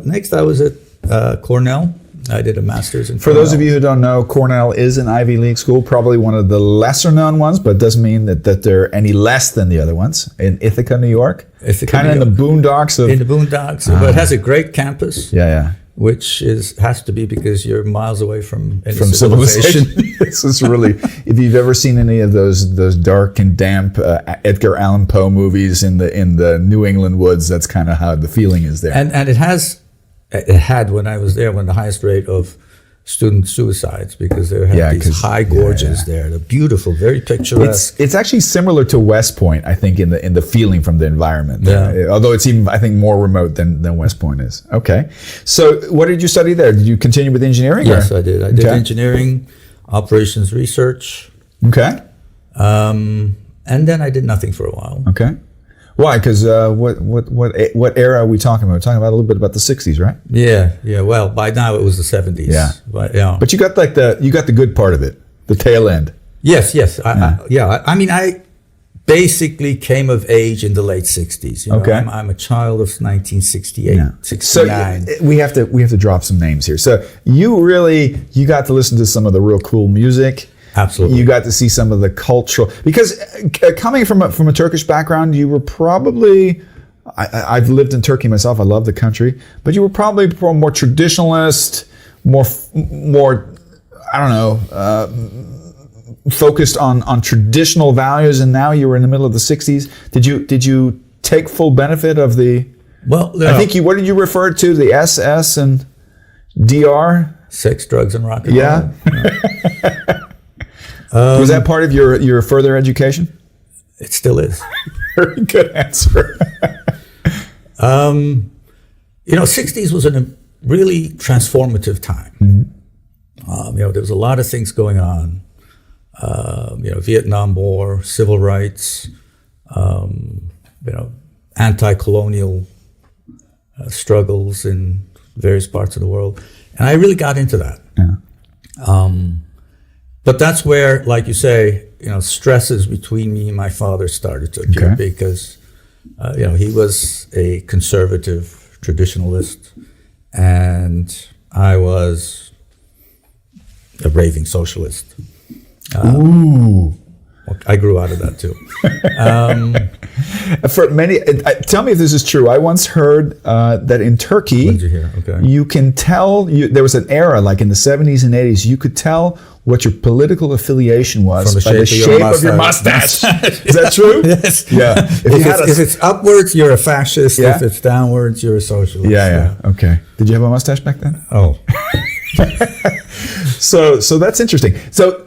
Next, I was at Cornell. I did a master's in For Cornell. those of you who don't know, Cornell is an Ivy League school, probably one of the lesser known ones, but doesn't mean that they're any less than the other ones. In Ithaca, New York, kind of in the boondocks of... In the boondocks, but it has a great campus. Yeah. Which has to be because you're miles away from civilization. This is really, if you've ever seen any of those dark and damp Edgar Allan Poe movies in the New England woods, that's kind of how the feeling is there. And it had when I was there, the highest rate of student suicides, because there have these high gorges there. They're beautiful, very picturesque. It's actually similar to West Point, I think, in the feeling from the environment. Although it's even, I think, more remote than West Point is. Okay. So what did you study there? Did you continue with engineering? Yes, I did. I did engineering, operations research. Okay. And then I did nothing for a while. Okay. Why? Because what era are we talking about? We're talking about a little bit about the 60s, right? Yeah. Well, by now it was the 70s. Yeah. But you got the good part of it, the tail end. Yes. I mean, I basically came of age in the late 60s. You know? Okay. I'm a child of 1968, 69. So we have to drop some names here. So you got to listen to some of the real cool music. Absolutely. You got to see some of the cultural, because coming from a Turkish background, you were probably, I've lived in Turkey myself, I love the country, but you were probably more traditionalist, more I don't know, focused on traditional values, and now you were in the middle of the 60s. Did you take full benefit of the, I think what did you refer to, the SS and DR? Sex, drugs, and rock and roll. Yeah. Was that part of your further education? It still is. Very good answer. 60s was a really transformative time. Mm-hmm. There was a lot of things going on. Vietnam War, civil rights, anti-colonial struggles in various parts of the world. And I really got into that. Yeah. But that's where, like you say, stresses between me and my father started to appear, because, he was a conservative traditionalist, and I was a raving socialist. Ooh. I grew out of that too. For many, tell me if this is true. I once heard that in Turkey, what did you hear? Okay. You can tell. There was an era, like in the 70s and 80s, you could tell what your political affiliation was by the shape of your mustache. Is that true? Yes. Yeah. If it's upwards, you're a fascist. Yeah. If it's downwards, you're a socialist. Yeah. Okay. Did you have a mustache back then? Oh. So that's interesting. So